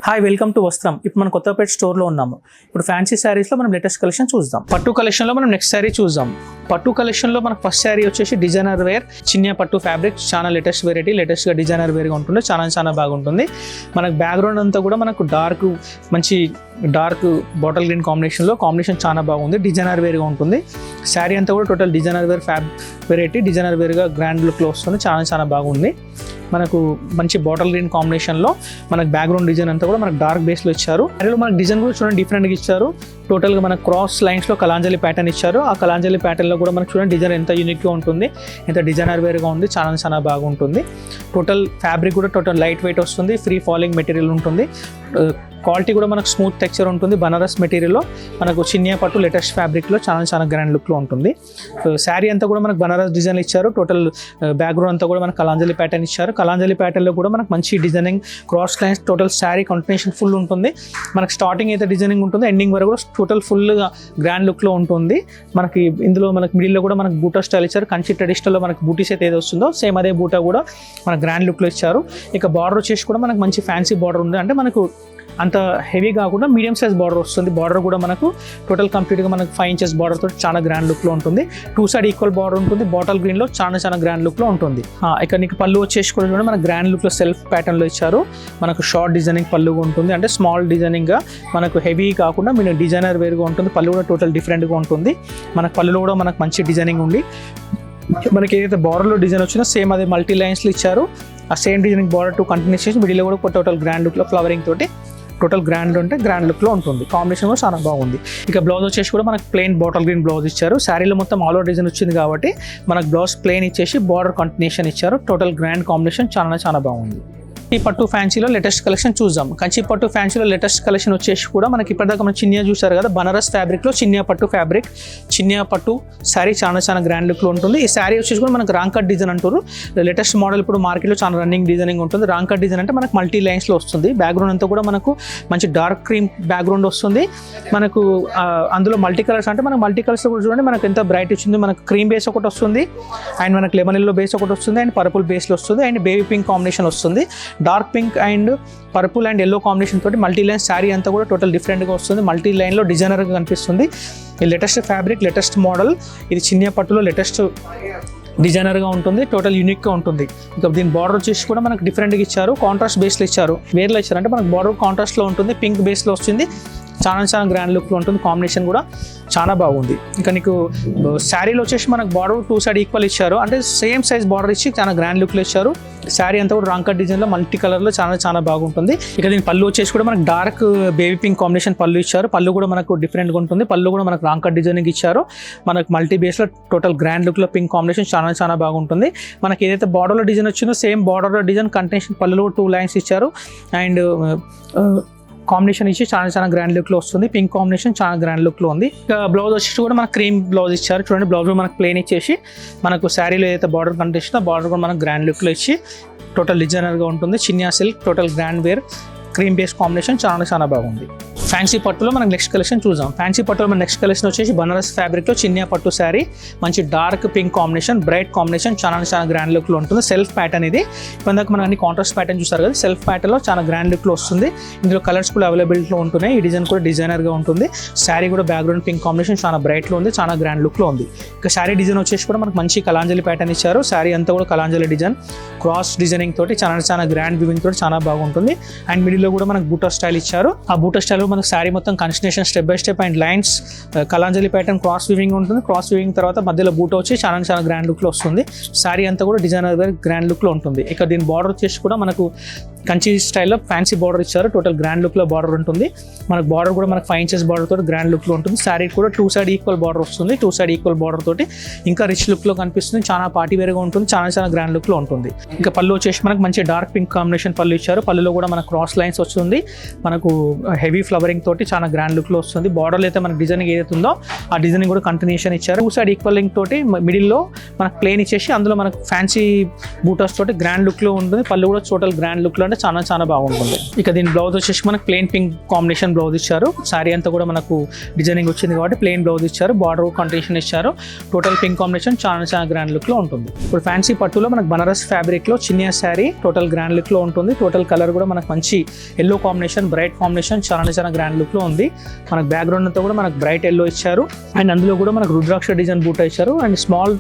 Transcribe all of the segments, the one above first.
Hi, welcome to వస్త్రం. ఇప్పుడు మనం కొత్తపేట స్టోర్లో ఉన్నాము. ఇప్పుడు ఫ్యాన్సీ శారీస్లో మనం లేటెస్ట్ కలెక్షన్ చూద్దాం. పట్టు కలెక్షన్లో మనం నెక్స్ట్ శారీ చూద్దాం. పట్టు కలెక్షన్లో మనకు ఫస్ట్ శారీ వచ్చేసి డిజైనర్ వేర్ చిన్న పట్టు ఫ్యాబ్రిక్. చాలా లేటెస్ట్ వెరైటీ, లేటెస్ట్గా డిజైనర్ వేర్గా ఉంటుంది. చాలా బాగుంటుంది. మనకు బ్యాక్గ్రౌండ్ అంతా కూడా మనకు మంచి డార్క్ బాటిల్ గ్రీన్ కాంబినేషన్ చాలా బాగుంది. డిజైనర్ వేర్గా ఉంటుంది. శారీ అంతా కూడా total designer wear variety, designer వేర్గా గ్రాండ్ లుక్లో వస్తుంది. చాలా బాగుంది. మనకు మంచి బాటిల్ గ్రీన్ కాంబినేషన్లో మనకు బ్యాక్గ్రౌండ్ డిజైన్ అంతా కూడా మనకు డార్క్ బేస్లో ఇచ్చారు. అందులో మనకు డిజైన్ కూడా చూడండి డిఫరెంట్గా ఇచ్చారు. టోటల్గా మనకు క్రాస్ లైన్స్లో కలాంజలి ప్యాటర్న్ ఇచ్చారు. ఆ కలాంజలి ప్యాటర్న్లో కూడా మనకు చూడండి డిజైన్ ఎంత యూనిక్గా ఉంటుంది, ఎంత డిజైనర్ వేర్గా ఉంది. చాలా బాగుంటుంది. టోటల్ ఫ్యాబ్రిక్ కూడా టోటల్ లైట్ వెయిట్ వస్తుంది. ఫ్రీ ఫాలింగ్ మెటీరియల్ ఉంటుంది. క్వాలిటీ కూడా మనకు స్మూత్ టెక్స్చర్ ఉంటుంది. బనారస్ మెటీరియల్లో మనకు చిన్న పట్టు లేటెస్ట్ ఫ్యాబ్రిక్లో చాలా గ్రాండ్ లుక్లో ఉంటుంది. శారీ అంతా కూడా మనకు బనారస్ డిజైన్ ఇచ్చారు. టోటల్ బ్యాక్గ్రౌండ్ అంతా కూడా మనకు కలాంజలి ప్యాటర్న్ ఇచ్చారు. కలాంజలి ప్యాటర్న్లో కూడా మనకు మంచి designing cross lines, total sari continuation full ఉంటుంది. మనకు స్టార్టింగ్ అయితే డిజైనింగ్ ఉంటుంది, ఎండింగ్ వరకు కూడా టోటల్ ఫుల్గా గ్రాండ్ లుక్లో ఉంటుంది. మనకి ఇందులో మనకి మిడిల్లో కూడా మనకు బూటా స్టైల్ ఇచ్చారు. కంచి ట్రెడిషనల్లో మనకు బూటీస్ అయితే ఏది వస్తుందో సేమ్ అదే బూటా కూడా మనకు గ్రాండ్ లుక్లో ఇచ్చారు. ఇక బార్డర్ వచ్చేసి కూడా మనకు మంచి ఫ్యాన్సీ బార్డర్ ఉంది. అంటే మనకు అంత హెవీ కాకుండా మీడియం సైజ్ బార్డర్ వస్తుంది. బార్డర్ కూడా మనకు టోటల్ కంప్లీట్గా మనకు 5 inches బార్డర్ తోటి చాలా గ్రాండ్ లుక్లో ఉంటుంది. 2 side ఈక్వల్ బార్డర్ ఉంటుంది. బాటిల్ గ్రీన్లో చాలా గ్రాండ్ లుక్లో ఉంటుంది. ఇక నీకు పళ్ళు వచ్చేసి కూడా మనకు గ్రాండ్ లుక్లో సెల్ఫ్ ప్యాటర్న్లో ఇచ్చారు. మనకు షార్ట్ డిజైనింగ్ పళ్ళు ఉంటుంది. అంటే స్మాల్ డిజైనింగ్గా మనకు హెవీ కాకుండా మీరు డిజైనర్ వేర్గా ఉంటుంది. పళ్ళు కూడా టోటల్ డిఫరెంట్గా ఉంటుంది. మనకు పళ్ళులో కూడా మనకు మంచి డిజైనింగ్ ఉంది. మనకి ఏదైతే బార్డర్లో డిజైన్ వచ్చినా సేమ్ అదే మల్టీ లైన్స్లో ఇచ్చారు. ఆ same designing border to continue చేసి మిడిల్లో కూడా టోటల్ గ్రాండ్ లుక్లో ఫ్లవరింగ్ తోటి టోటల్ గ్రాండ్ ఉంటే గ్రాండ్ లుక్లో ఉంటుంది. కాంబినేషన్ కూడా చాలా బాగుంది. ఇక బ్లౌజ్ వచ్చేసి కూడా మనకు ప్లెయిన్ బాటిల్ గ్రీన్ బ్లౌజ్ ఇచ్చారు. శారీలో మొత్తం ఆల్ ఓవర్ డిజైన్ వచ్చింది కాబట్టి మనకు బ్లౌజ్ ప్లెయిన్ ఇచ్చేసి బార్డర్ కంటిన్యూషన్ ఇచ్చారు. టోటల్ గ్రాండ్ కాంబినేషన్ చాలా బాగుంది. ఈ పట్టు ఫ్యాన్సీలో లేటెస్ట్ కలెక్షన్ చూద్దాం. కంచి పట్టు ఫ్యాన్సీలో లేటెస్ట్ కలెక్షన్ వచ్చేసి కూడా మనకి ఇప్పటిదాకా మనం చిన్న చూసారు కదా, బనారస్ ఫ్యాబ్రిక్లో చిన్న పట్టు ఫ్యాబ్రిక్, చిన్న పట్టు శారీ చాలా గ్రాండ్ లుక్లో ఉంటుంది. ఈ శారీ వచ్చేసి కూడా మనకు రాంగ్ కట్ డిజైన్ అంటారు. లేటెస్ట్ మోడల్ ఇప్పుడు మార్కెట్లో చాలా రన్నింగ్ డిజైనింగ్ ఉంటుంది. రాంగ్ కట్ డిజైన్ అంటే మనకు మల్టీ లైన్స్లో వస్తుంది. బ్యాక్గ్రౌండ్ అంతా కూడా మనకు మంచి డార్క్ క్రీమ్ బ్యాక్గ్రౌండ్ వస్తుంది. మనకు అందులో మల్టీ కలర్స్ అంటే మనకు మల్టీ కలర్స్లో కూడా చూడండి మనకు ఎంత బ్రైట్ వచ్చింది. మనకు క్రీమ్ బేస్ ఒకటి వస్తుంది, అండ్ మనకు లెమన్ ఎల్లో బేస్ ఒకటి వస్తుంది, అండ్ పర్పుల్ బేస్లో వస్తుంది, అండ్ బేబీ పింక్ కాంబినేషన్ వస్తుంది. Dark pink and purple and yellow combination తోటి మల్టీ లైన్ శారీ అంతా కూడా టోటల్ డిఫరెంట్గా వస్తుంది. మల్టీ లైన్లో డిజైనర్గా కనిపిస్తుంది. ఈ లేటెస్ట్ ఫ్యాబ్రిక్, లేటెస్ట్ మోడల్. ఇది చిన్న పట్టులో లేటెస్ట్ డిజైనర్గా ఉంటుంది. టోటల్ యూనిక్గా ఉంటుంది. ఇంకా దీని బార్డర్ వచ్చేసి కూడా మనకు డిఫరెంట్గా ఇచ్చారు. కాంట్రాస్ట్ బేస్లో ఇచ్చారు. వేర్లో ఇచ్చారు అంటే మనకు బార్డర్ కాంట్రాస్ట్లో ఉంటుంది. పింక్ బేస్లో వస్తుంది. చాలా గ్రాండ్ లుక్లో ఉంటుంది. కాంబినేషన్ కూడా చాలా బాగుంది. ఇంకా నీకు శారీలో వచ్చేసి మనకు బార్డర్ 2 side ఈక్వల్ ఇచ్చారు. అంటే సేమ్ సైజ్ బార్డర్ ఇచ్చి చాలా గ్రాండ్ లుక్లో ఇచ్చారు. శారీ అంతా కూడా రాంగ్ కట్ డిజైన్లో మల్టీ కలర్లో చాలా బాగుంటుంది. ఇక దీని పళ్ళు వచ్చేసి కూడా మనకు డార్క్ బేబీ పింక్ కాంబినేషన్ పళ్ళు ఇచ్చారు. పళ్ళు కూడా మనకు డిఫరెంట్గా ఉంటుంది. పళ్ళు కూడా మనకు రాంగ్ కట్ డిజైనింగ్ ఇచ్చారు. మనకు మల్టీ బేస్లో టోటల్ గ్రాండ్ లుక్లో పింక్ కాంబినేషన్ చాలా బాగుంటుంది. మనకి ఏదైతే బార్డర్లో డిజైన్ వచ్చిందో సేమ్ బార్డర్లో డిజైన్ కంటిన్యూషన్ పళ్ళులో 2 lines ఇచ్చారు. అండ్ కాంబినేషన్ ఇచ్చి చాలా గ్రాండ్ లుక్లో వస్తుంది. పింక్ కాంబినేషన్ చాలా గ్రాండ్ లుక్లో ఉంది. ఇక బ్లౌజ్ వచ్చేసి కూడా మనకు క్రీమ్ బ్లౌజ్ ఇచ్చారు. చూడండి బ్లౌజ్ మనకు ప్లెయిన్ ఇచ్చేసి మనకు శారీలో ఏదైతే బార్డర్ కంటిన్యూషన్ ఆ బార్డర్ కూడా మనకు గ్రాండ్ లుక్లో ఇచ్చి టోటల్ డిజైనర్గా ఉంటుంది. చిన్న silk total grand wear cream base combination చాలా బాగుంది. ఫ్యాన్సీ పట్టులో మనకు నెక్స్ట్ కలెక్షన్ చూద్దాం. ఫ్యాన్సీ పట్టులో మన నెక్స్ట్ కలెక్షన్ వచ్చేసి బనారస్ ఫ్యాబ్రిక్లో చిన్న పట్టు శారీ, మంచి dark pink combination, bright combination, చాలా గ్రాండ్ లుక్లో ఉంటుంది. సెల్ఫ్ ప్యాటర్న్ ఇది. ఇందాక మనం అన్ని కాంట్రాస్ట్ ప్యాటర్న్ చూస్తారు కదా, సెల్ఫ్ ప్యాటర్న్లో చాలా గ్రాండ్ లుక్లో వస్తుంది. ఇందులో కలర్స్ కూడా అవైలబిలిటీలో ఉంటున్నాయి. ఈ డిజైన్ కూడా డిజైనర్గా ఉంటుంది. శారీ కూడా బ్యాక్గ్రౌండ్ పింక్ కాంబినేషన్ చాలా బ్రైట్లో ఉంది. చాలా గ్రాండ్ లుక్లో ఉంది. ఇక శారీ డిజైన్ వచ్చేసి కూడా మనకు మంచి కలాంజలి ప్యాటర్న్ ఇచ్చారు. శారీ అంతా కూడా కలాంజలి డిజైన్ క్రాస్ డిజైనింగ్ తోటి చాలా గ్రాండ్ వివింగ్ తోటి చాలా బాగుంటుంది. అండ్ మిడిల్లో కూడా మనకు బూటా స్టైల్ ఇచ్చారు. ఆ బూటా స్టైల్ మనకు శారీ మొత్తం continuation step by step and lines Kalanjali pattern cross weaving ఉంటుంది. క్రాస్ వివింగ్ తర్వాత మధ్యలో బూటా వచ్చి చాలా గ్రాండ్ లుక్లో వస్తుంది. శారీ అంతా కూడా డిజైనర్ వేర్ గ్రాండ్ లుక్లో ఉంటుంది. ఇక దీని బార్డర్ వచ్చేసి కూడా మనకు కంచి స్టైల్లో ఫ్యాన్సీ బార్డర్ ఇచ్చారు. టోటల్ గ్రాండ్ లుక్లో బార్డర్ ఉంటుంది. మనకు బార్డర్ కూడా మనకు 5 inches బార్డర్ తోటి గ్రాండ్ లుక్లో ఉంటుంది. శారీ కూడా 2 side ఈక్వల్ బార్డర్ వస్తుంది. 2 side ఈక్వల్ బార్డర్ తోటి ఇంకా రిచ్ లుక్లో కనిపిస్తుంది. చాలా పార్టీ వేర్గా ఉంటుంది. చాలా గ్రాండ్ లుక్లో ఉంటుంది. ఇంకా పళ్ళు వచ్చేసి మనకు మంచి డార్క్ పింక్ కాంబినేషన్ పళ్ళు ఇచ్చారు. పళ్ళులో కూడా మనకు క్రాస్ లైన్స్ వస్తుంది. మనకు హెవీ ఫ్లవరింగ్ తోటి చాలా గ్రాండ్ లుక్లో వస్తుంది. బార్డర్లో అయితే మనకు డిజైనింగ్ ఏదైతే ఉందో ఆ డిజైనింగ్ కూడా కంటిన్యూషన్ ఇచ్చారు. 2 side ఈక్వల్ లింక్ తోటి మిడిల్లో మనకు ప్లేన్ ఇచ్చేసి అందులో మనకు ఫ్యాన్సీ బూటాస్ తోటి గ్రాండ్ లుక్లో ఉంటుంది. పళ్ళు కూడా టోటల్ గ్రాండ్ లుక్లో అంటే చాలా చాలా బాగుంటుంది. ఇక దీని బ్లౌజ్ వచ్చేసి మనకు ప్లెయిన్ పింక్ కాంబినేషన్ బ్లౌజ్ ఇచ్చారు. శారీ అంతా కూడా మనకు డిజైనింగ్ వచ్చింది కాబట్టి ప్లెయిన్ బ్లౌజ్ ఇచ్చారు, బార్డర్ కంటిన్యూషన్ ఇచ్చారు. టోటల్ పింక్ కాంబినేషన్ చాలా చాలా గ్రాండ్ లుక్ లో ఉంటుంది. ఇప్పుడు ఫ్యాన్సీ పట్టులో మనకు బనారస్ ఫ్యాబ్రిక్ లో చిన్న శారీ టోటల్ గ్రాండ్ లుక్ లో ఉంటుంది. టోటల్ కలర్ కూడా మనకు మంచి ఎల్లో కాంబినేషన్, బ్రైట్ కాంబినేషన్, చాలా చాలా గ్రాండ్ లుక్ లో ఉంది. మనకు బ్యాక్గ్రౌండ్ అంతా కూడా మనకు బ్రైట్ ఎల్లో ఇచ్చారు అండ్ అందులో కూడా మనకు రుద్రాక్ష డిజైన్ బూటా ఇచ్చారు అండ్ స్మాల్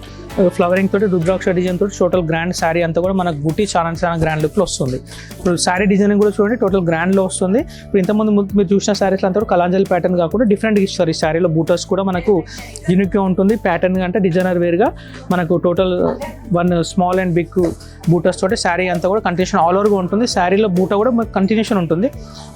ఫ్లవరింగ్ తోటి రుద్రాక్ష డిజైన్ తోటి టోటల్ గ్రాండ్ శారీ అంతా కూడా మనకు బూటీ చాలా చాలా గ్రాండ్ లుక్ లో వస్తుంది. ఇప్పుడు శారీ డిజైనింగ్ కూడా చూడండి టోటల్ గ్రాండ్ లో వస్తుంది. ఇప్పుడు ఇంతకుముందు మీరు చూసిన శారీస్ అంతా కూడా కలాంజలి ప్యాటర్న్ కాకుండా డిఫరెంట్ ఇస్తారు. ఈ శారీలో బూటర్స్ కూడా మనకు యూనిక్ గా ఉంటుంది. ప్యాటర్న్ అంటే డిజైనర్ వేర్ గా మనకు total one small and big బూటర్స్ తోటి శారీ అంతా కూడా కంటిన్యూషన్ ఆల్ ఓవర్గా ఉంటుంది. శారీలో బూటా కూడా మనకు కంటిన్యూషన్ ఉంటుంది.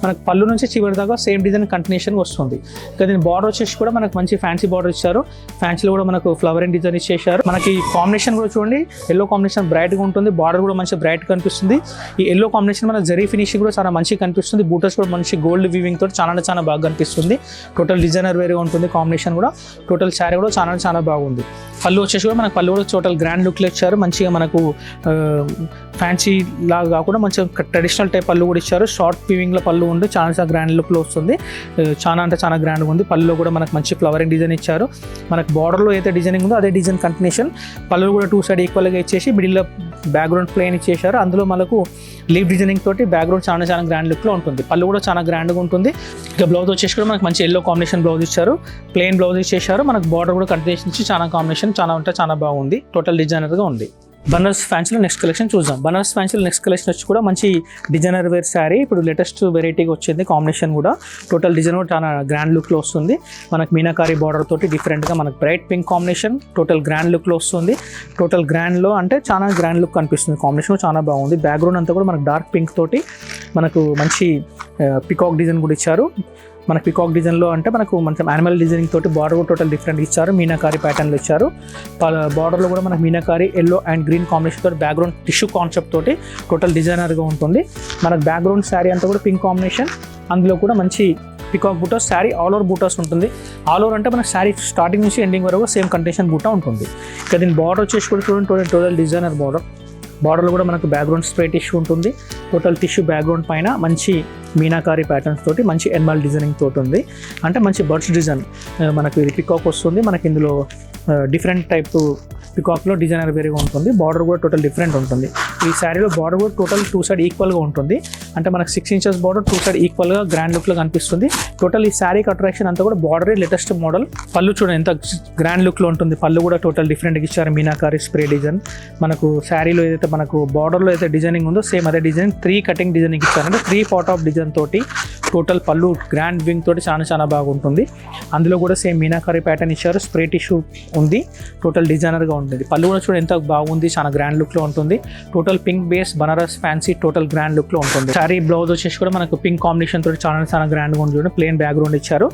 మనకు పళ్ళు నుంచి చివరి దాకా సేమ్ డిజైన్ కంటిన్యూషన్ వస్తుంది. ఇక దీని బార్డర్ వచ్చేసి కూడా మనకు మంచి ఫ్యాన్సీ బార్డర్ ఇచ్చారు. ఫ్యాన్సీలో కూడా మనకు ఫ్లవరింగ్ డిజైన్ ఇచ్చేసారు. మనకి కాంబినేషన్ కూడా చూడండి ఎల్లో కాంబినేషన్ బ్రైట్ గా ఉంటుంది. బార్డర్ కూడా మంచి బ్రైట్ కనిపిస్తుంది. ఈ ఎల్లో కాంబినేషన్ మన జరీ ఫినిషింగ్ కూడా చాలా మంచిగా కనిపిస్తుంది. బూటర్స్ కూడా మంచి గోల్డ్ వీవింగ్ తోటి చాలా చాలా బాగా కనిపిస్తుంది. టోటల్ డిజైనర్ వేరే ఉంటుంది. కాంబినేషన్ కూడా టోటల్ శారీ కూడా చాలా చాలా బాగుంది. పళ్ళు వచ్చేసి కూడా మనకు పళ్ళు కూడా టోటల్ గ్రాండ్ లుక్లో ఇచ్చారు. మంచిగా మనకు ఫ్యాన్సీ లాగా కాకుండా మంచిగా ట్రెడిషనల్ టైప్ పళ్ళు కూడా ఇచ్చారు. షార్ట్ వీవింగ్లో పళ్ళు ఉండి చాలా చాలా గ్రాండ్ లుక్లో వస్తుంది. చాలా అంటే చాలా గ్రాండ్గా ఉంది. పళ్ళులో కూడా మనకు మంచి ఫ్లవరింగ్ డిజైన్ ఇచ్చారు. మనకు బార్డర్లో అయితే డిజైనింగ్ ఉందో అదే డిజైన్ కంటిన్యూషన్. పళ్ళు కూడా టూ సైడ్ ఈక్వల్గా ఇచ్చేసి మిడిల్లో బ్యాక్గ్రౌండ్ ప్లెయిన్ ఇచ్చేసారు. అందులో మనకు లీవ్ డిజైనింగ్ తోటి బ్యాక్గ్రౌండ్ చాలా చాలా గ్రాండ్ లుక్లో ఉంటుంది. పళ్ళు కూడా చాలా గ్రాండ్గా ఉంటుంది. ఇక బ్లౌజ్ వచ్చేసి కూడా మనకు మంచి ఎల్లో కాంబినేషన్ బ్లౌజ్ ఇచ్చారు. ప్లెయిన్ బ్లౌజ్ ఇచ్చేసారు. మనకు బార్డర్ కూడా కంటిన్యూషన్ ఇచ్చి చాలా కాంబినేషన్ చాలా అంటే చాలా బాగుంది. టోటల్ డిజైనర్గా ఉంది. బనారస్ ఫ్యాన్సీలో నెక్స్ట్ కలెక్షన్ చూద్దాం. బనారస్ ఫ్యాన్సీలో నెక్స్ట్ కలెక్షన్ వచ్చి కూడా మంచి డిజైనర్ వేర్ శారీ. ఇప్పుడు లేటెస్ట్ వెరైటీగా వచ్చింది. కాంబినేషన్ కూడా టోటల్ డిజైన్ కూడా చాలా గ్రాండ్ లుక్లో వస్తుంది. మనకు మీనాకారి బార్డర్ తోటి డిఫరెంట్గా మనకు bright pink combination total grand లుక్లో వస్తుంది. టోటల్ గ్రాండ్లో అంటే చాలా గ్రాండ్ లుక్ కనిపిస్తుంది. కాంబినేషన్ చాలా బాగుంది. బ్యాక్గ్రౌండ్ అంతా కూడా మనకు డార్క్ పింక్ తోటి మనకు మంచి పికాక్ డిజైన్ కూడా ఇచ్చారు. మనకు పికాక్ డిజైన్లో అంటే మనకు మంచి యానిమల్ డిజైనింగ్ తోటి బార్డర్ కూడా టోటల్ డిఫరెంట్ ఇచ్చారు. మీనాకారి ప్యాటర్న్లో ఇచ్చారు. బార్డర్లో కూడా మనకు meenakari yellow and green combination తోటి బ్యాక్గ్రౌండ్ టిష్యూ కాన్సెప్ట్ తోటి టోటల్ డిజైనర్గా ఉంటుంది. మనకు బ్యాక్గ్రౌండ్ శారీ అంతా కూడా పింక్ కాంబినేషన్. అందులో కూడా మంచి peacock buttas sari all over buttas ఉంటుంది. ఆల్ ఓవర్ అంటే మనకు శారీ స్టార్టింగ్ నుంచి ఎండింగ్ వరకు సేమ్ కండిషన్ బూటా ఉంటుంది. ఇక దీని బార్డర్ వచ్చేసి కూడా చూడండి టోటల్ డిజైనర్ బార్డర్. బార్డర్లో కూడా మనకు బ్యాక్గ్రౌండ్ స్ప్రే టిష్యూ ఉంటుంది. టోటల్ టిష్యూ బ్యాక్గ్రౌండ్ పైన మంచి మీనాకారి ప్యాటర్న్స్ తోటి మంచి ఎనిమల్ డిజైనింగ్ తోటి ఉంది. అంటే మంచి బర్డ్స్ డిజైన్ మనకు ఇది పికాక్ వస్తుంది. మనకి ఇందులో డిఫరెంట్ టైప్ పికాక్లో డిజైనర్ వేరేగా ఉంటుంది. బార్డర్ కూడా టోటల్ డిఫరెంట్ ఉంటుంది. ఈ శారీలో బార్డర్ కూడా టోటల్ టూ సైడ్ ఈక్వల్గా ఉంటుంది. అంటే మనకు 6 inches బార్డర్ టూ సైడ్ ఈక్వల్గా గ్రాండ్ లుక్లో కనిపిస్తుంది. టోటల్ ఈ శారీకి అట్రాక్షన్ అంతా కూడా బార్డరే లేటెస్ట్ మోడల్. పళ్ళు చూడండి ఎంత గ్రాండ్ లుక్లో ఉంటుంది. పళ్ళు కూడా టోటల్ డిఫరెంట్గా ఇచ్చారు. Meenakari spray design. మనకు శారీలో ఏదైతే మనకు బార్డర్లో అయితే డిజైనింగ్ ఉందో సేమ్ అదే డిజైన్ 3 కటింగ్ డిజైనింగ్ ఇచ్చారు. అంటే 3 పార్ట్ ఆఫ్ డిజైన్ తోటి టోటల్ పళ్ళు గ్రాండ్ వింగ్ తోటి చాలా చాలా బాగుంటుంది. అందులో కూడా సేమ్ మీనాకారి ప్యాటర్న్ ఇచ్చారు. స్ప్రే టిష్యూ ఉంది. టోటల్ డిజైనర్గా ఉంటుంది. పళ్ళు కూడా చూడండి ఎంత బాగుంది. చాలా గ్రాండ్ లుక్లో ఉంటుంది. Total pink base Banaras fancy total grand లుక్లో ఉంటుంది. శారీ బ్లౌజ్ వచ్చేసి కూడా మనకు పింక్ కాంబినేషన్ తోటి చాలా చాలా గ్రాండ్గా ఉంది. చూడండి ప్లెయిన్ బ్యాక్గ్రౌండ్ ఇచ్చారు.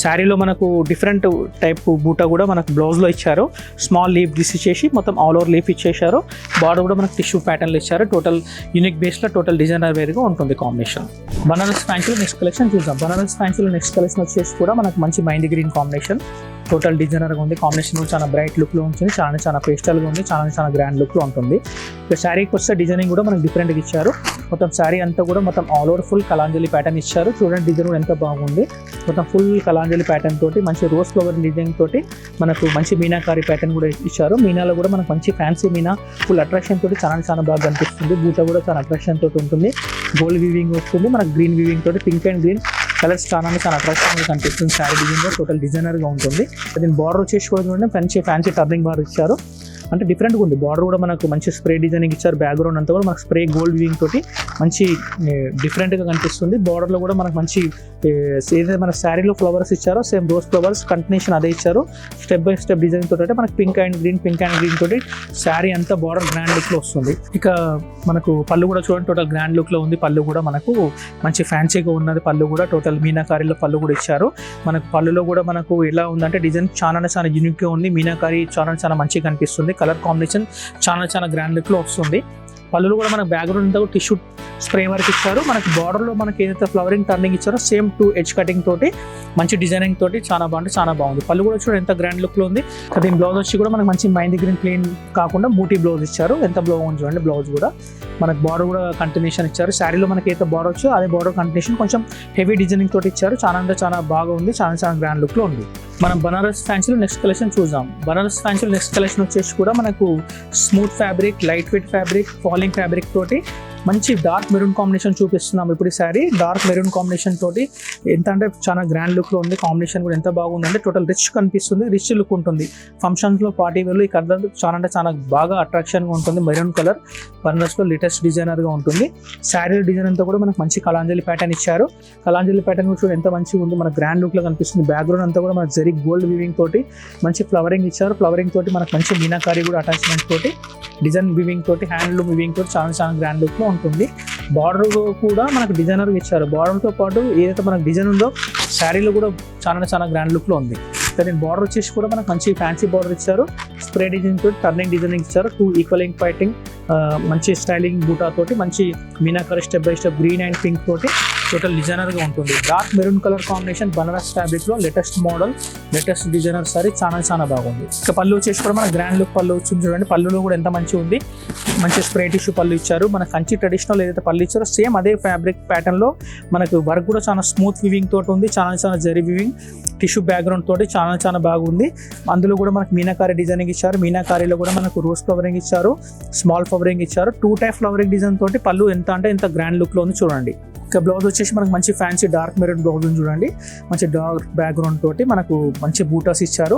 శారీలో మనకు డిఫరెంట్ టైప్ బూటా కూడా మనకు బ్లౌజ్లో ఇచ్చారు. స్మాల్ లీఫ్ డిస్ ఇచ్చేసి మొత్తం ఆల్ ఓవర్ లీఫ్ ఇచ్చేసారు. బార్డర్ కూడా మనకు టిష్యూ ప్యాటర్న్లు ఇచ్చారు. టోటల్ యూనిక్ బేస్లో టోటల్ డిజైనర్ వేర్గా ఉంటుంది కాంబినేషన్. బనారస్ ఫ్యాన్సీలో నెక్స్ట్ కలెక్షన్ చూద్దాం. బనారస్ ఫ్యాన్సీలో నెక్స్ట్ కలెక్షన్ వచ్చేసి కూడా మనకు మంచి మైండ్ గ్రీన్ కాంబినేషన్. టోటల్ డిజైనర్గా ఉంది. కాంబినేషన్ కూడా చాలా బ్రైట్ లుక్లో ఉంటుంది. చాలా చాలా పేస్టల్గా ఉంది. చాలా చాలా గ్రాండ్ లుక్లో ఉంటుంది. ఇక శారీకి వస్తే డిజైనింగ్ కూడా మనకు డిఫరెంట్గా ఇచ్చారు. మొత్తం శారీ అంతా కూడా మొత్తం all over full Kalanjali pattern ఇచ్చారు. చూడండి డిజైన్ కూడా ఎంత బాగుంది. మొత్తం ఫుల్ కలాంజలి ప్యాటర్న్ తోటి మంచి రోజ్ ఫ్లవర్ డిజైన్ తోటి మనకు మంచి మీనాకారి ప్యాటర్న్ కూడా ఇచ్చారు. మీనాలో కూడా మనకు మంచి ఫ్యాన్సీ మీనా ఫుల్ అట్రాక్షన్ తోటి చాలా చాలా బాగా కనిపిస్తుంది. బూట కూడా చాలా అట్రాక్షన్ తోటి ఉంటుంది. గోల్డ్ వీవింగ్ వస్తుంది. మనకు గ్రీన్ వీవింగ్ తోటి పింక్ అండ్ గ్రీన్ కలర్స్ చాలా అట్రాక్షన్ కనిపిస్తుంది. శారీ డిజైన్ కూడా టోటల్ డిజైనర్గా ఉంటుంది. దీని బార్డర్ వచ్చేసి కూడా చూడండి ఫ్యాన్సీ టర్నింగ్ బార్డర్ ఇచ్చారు. అంటే డిఫరెంట్గా ఉంది. బార్డర్ కూడా మనకు మంచి స్ప్రే డిజైనింగ్ ఇచ్చారు. బ్యాక్గ్రౌండ్ అంతా కూడా మనకు స్ప్రే గోల్డ్ వీవింగ్ తోటి మంచి డిఫరెంట్గా కనిపిస్తుంది. బార్డర్లో కూడా మనకు మంచి ఏదైతే మన శారీలో ఫ్లవర్స్ ఇచ్చారో సేమ్ రోజ్ ఫ్లవర్స్ కంటిన్యూషన్ అదే ఇచ్చారు. స్టెప్ బై స్టెప్ డిజైన్ తోటి అంటే మనకు పింక్ అండ్ గ్రీన్ తోటి శారీ అంతా బార్డర్ గ్రాండ్ లుక్లో వస్తుంది. ఇక మనకు పళ్ళు కూడా చూడండి టోటల్ గ్రాండ్ లుక్లో ఉంది. పళ్ళు కూడా మనకు మంచి ఫ్యాన్సీగా ఉన్నది. పళ్ళు కూడా టోటల్ మీనాకారిలో పళ్ళు కూడా ఇచ్చారు. మనకు పళ్ళులో కూడా మనకు ఎలా ఉందంటే డిజైన్ చాలా యూనిక్గా ఉంది. మీనాకారి చాలా మంచిగా కనిపిస్తుంది. కలర్ కాంబినేషన్ చాలా గ్రాండ్ లుక్లో వస్తుంది. పళ్ళులో కూడా మనకు బ్యాక్గ్రౌండ్ అంతా టిష్యూ స్ప్రే వర్క్ ఇచ్చారు. మనకి బార్డర్లో మనకి ఏదైతే ఫ్లవరింగ్ టర్నింగ్ ఇచ్చారో సేమ్ 2 ఎడ్జ్ కటింగ్ తోటి మంచి డిజైనింగ్ తోటి చాలా బాగుంది. పళ్ళు కూడా చూడండి ఎంత గ్రాండ్ లుక్ లో ఉంది. దీని బ్లౌజ్ వచ్చి కూడా మనకి మంచి మైంది గ్రీన్ ప్లెయిన్ కాకుండా బూటీ బ్లౌజ్ ఇచ్చారు. ఎంత బ్లౌజ్ చూడండి. బ్లౌజ్ కూడా మనకి బార్డర్ కూడా కంటిన్యూషన్ ఇచ్చారు. శారీలో మనకి అయితే బార్డర్ వచ్చో అదే బార్డర్ కంటిన్యూషన్ కొంచెం హెవీ డిజైనింగ్ తోటి ఇచ్చారు. చాలా అంటే చాలా బాగా ఉంది. చాలా గ్రాండ్ లుక్ లో ఉంది. మనం బనారస్ ఫ్యాన్సీలో నెక్స్ట్ కలెక్షన్ చూద్దాం. బనారస్ ఫ్యాన్సీలో నెక్స్ట్ కలెక్షన్ వచ్చేసి కూడా మనకు smooth fabric, light weight fabric, falling fabric తోటి మంచి డార్క్ మెరూన్ కాంబినేషన్ చూపిస్తున్నాం. ఇప్పుడు ఈ సారీ డార్క్ మెరూన్ కాంబినేషన్ తోటి ఎంత అంటే చాలా గ్రాండ్ లుక్ లో ఉంది. కాంబినేషన్ కూడా ఎంత బాగుంది అంటే టోటల్ రిచ్ కనిపిస్తుంది. రిచ్ లుక్ ఉంటుంది. ఫంక్షన్స్ లో, పార్టీ వేర్ లో ఈ కలర్ చాలా బాగా అట్రాక్షన్ గా ఉంటుంది. మెరూన్ కలర్ బనారస్ లో లేటెస్ట్ డిజైనర్ గా ఉంటుంది. శారీ డిజైన్ అంతా కూడా మనకు మంచి కలాంజలి ప్యాటర్న్ ఇచ్చారు. కలాంజలి ప్యాటర్న్ కూడా చూడండి ఎంత మంచిగా ఉంది. మనకు గ్రాండ్ లుక్ లో కనిపిస్తుంది. బ్యాక్గ్రౌండ్ అంతా కూడా మనకు జరీ గోల్డ్ వీవింగ్ తోటి మంచి ఫ్లవరింగ్ ఇచ్చారు. ఫ్లవరింగ్ తోటి మనకు మంచి మీనాకారి కూడా అటాచ్మెంట్ తోటి డిజైన్ వీవింగ్ తోటి హ్యాండ్లూమ్ వీవింగ్ తోటి చాలా గ్రాండ్ లుక్ లో ఉంటుంది. బార్డర్ కూడా మనకు డిజైనర్ ఇచ్చారు. బార్డర్ తో పాటు ఏదైతే మనకు డిజైన్ ఉందో శారీలో కూడా చాలా గ్రాండ్ లుక్ లో ఉంది. దీని బార్డర్ వచ్చేసి కూడా మనకు మంచి ఫ్యాన్సీ బార్డర్ ఇచ్చారు. స్ప్రే డిజైన్ తోటి టర్నింగ్ డిజైనింగ్ ఇచ్చారు. 2 ఈక్వలింగ్ ఫైటింగ్ మంచి స్టైలింగ్ బూటా తోటి మంచి meenakari step by step green and pink తోటి టోటల్ డిజైనర్ గా ఉంటుంది. Dark maroon colour combination Banaras fabric లో latest model, latest designer sari చాలా బాగుంది. ఇక పళ్ళు వచ్చేసి కూడా మన గ్రాండ్ లుక్ పళ్ళు వచ్చింది చూడండి. పళ్ళులో కూడా ఎంత మంచి ఉంది. మంచి స్ప్రే టిష్యూ పళ్ళు ఇచ్చారు. మన కంచి ట్రెడిషనల్ ఏదైతే పళ్ళు ఇచ్చారో సేమ్ అదే ఫ్యాబ్రిక్ ప్యాటర్న్ లో మనకు వర్క్ కూడా చాలా స్మూత్ వివింగ్ తోటి ఉంది. చాలా జరీ వివింగ్ టిష్యూ బ్యాక్గ్రౌండ్ తోటి చాలా బాగుంది. అందులో కూడా మనకు మీనాకారి డిజైనింగ్ ఇచ్చారు. మీనాకారిలో కూడా మనకు రోజ్ ఫ్లవరింగ్ ఇచ్చారు, స్మాల్ ఫ్లవరింగ్ ఇచ్చారు. 2 టైప్ ఫ్లవరింగ్ డిజైన్ తోటి పళ్ళు ఎంత గ్రాండ్ లుక్ లో ఉంది చూడండి. ఇక బ్లౌజ్ వచ్చేసి మనకు మంచి ఫ్యాన్సీ డార్క్ మెరూన్ బ్లౌజ్ ఉంది చూడండి. మంచి డార్క్ బ్యాక్గ్రౌండ్ తోటి మనకు మంచి బూటాస్ ఇచ్చారు.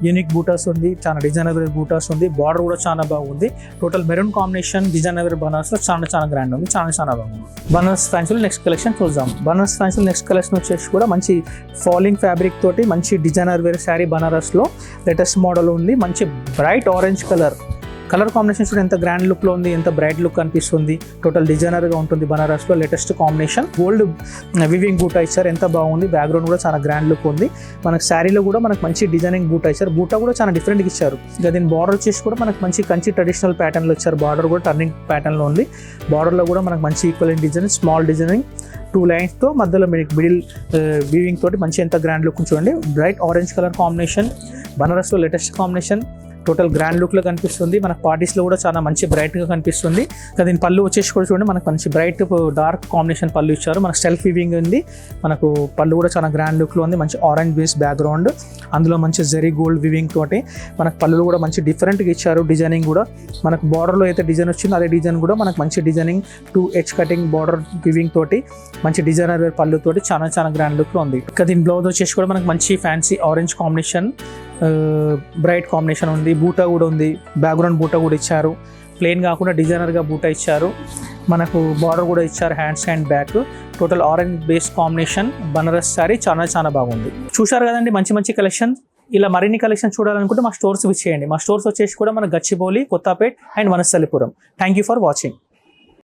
యూనిక్ బూటాస్ ఉంది. చాలా డిజైనర్ బూటాస్ ఉంది. బార్డర్ కూడా చాలా బాగుంది. Total maroon combination designer Banaras లో చాలా గ్రాండ్ ఉంది. చాలా బాగుంది. బనారస్ ఫ్యాన్సీలో నెక్స్ట్ కలెక్షన్ చూద్దాం. బనారస్ ఫ్యాన్సీలో నెక్స్ట్ కలెక్షన్ వచ్చేసి కూడా మంచి ఫాలింగ్ ఫ్యాబ్రిక్ తోటి మంచి డిజైనర్ వేర్ శారీ బనారస్ లో లేటెస్ట్ మోడల్ ఉంది. మంచి బ్రైట్ ఆరెంజ్ కలర్ కాంబినేషన్ చూడండి ఎంత గ్రాండ్ లుక్ లో ఉంది. ఎంత బ్రైట్ లుక్ కనిపిస్తుంది. టోటల్ డిజైనర్ గా ఉంటుంది. బనారస్ లో లేటెస్ట్ కాంబినేషన్ గోల్డ్ వివింగ్ బూటా ఇచ్చారు. ఎంత బాగుంది. బ్యాక్గ్రౌండ్ కూడా చాలా గ్రాండ్ లుక్ ఉంది. మనకు శారీలో కూడా మనకు మంచి డిజైనింగ్ బూటా ఇచ్చారు. బూటా కూడా చాలా డిఫరెంట్ గా ఇచ్చారు. ఇక దీని బార్డర్ వచ్చేసి కూడా మనకు మంచి కంచి ట్రెడిషనల్ ప్యాటర్న్ లో ఇచ్చారు. బార్డర్ కూడా టర్నింగ్ ప్యాటర్న్ లో ఉంది. బార్డర్ లో కూడా మనకు మంచి equal design, small designing 2 lines తో మధ్యలో మిడిల్ వీవింగ్ తోటి మంచి ఎంత గ్రాండ్ లుక్ చూడండి. Bright orange colour combination Banaras లో latest combination total grand look లో కనిపిస్తుంది. మనకు పార్టీస్ లో కూడా చాలా మంచి బ్రైట్ గా కనిపిస్తుంది. దీని పళ్ళు వచ్చేసి కూడా చూడండి మనకు మంచి బ్రైట్ డార్క్ కాంబినేషన్ పళ్ళు ఇచ్చారు. మనకు సెల్ఫ్ వీవింగ్ ఉంది. మనకు పళ్ళు కూడా చాలా గ్రాండ్ లుక్ లో ఉంది. మంచి ఆరెంజ్ బేస్ బ్యాక్గ్రౌండ్, అందులో మంచి జరీ గోల్డ్ వివింగ్ తోటి మనకు పళ్ళు కూడా మంచి డిఫరెంట్ గా ఇచ్చారు. డిజైనింగ్ కూడా మనకు బార్డర్ లో అయితే డిజైన్ వచ్చిందో అదే డిజైన్ కూడా మనకు మంచి designing 2 edge cutting border weaving తోటి మంచి డిజైనర్ వేర్ పళ్ళు తోటి చాలా గ్రాండ్ లుక్ లో ఉంది. ఇక దీని బ్లౌజ్ వచ్చేసి కూడా మనకు మంచి fancy orange combination bright combination ఉంది. బూటా కూడా ఉంది. బ్యాక్గ్రౌండ్ బూటా కూడా ఇచ్చారు. ప్లెయిన్ కాకుండా డిజైనర్గా బూటా ఇచ్చారు. మనకు బార్డర్ కూడా ఇచ్చారు. Hands and back total orange base combination Banaras sorry చాలా బాగుంది. చూశారు కదండి మంచి కలెక్షన్. ఇలా మరిన్ని కలెక్షన్ చూడాలనుకుంటే మా స్టోర్స్ విజిట్ చేయండి. మా స్టోర్స్ వచ్చేసి కూడా మన Gachibowli, Kothapet and Vanasthalipuram. Thank you for watching.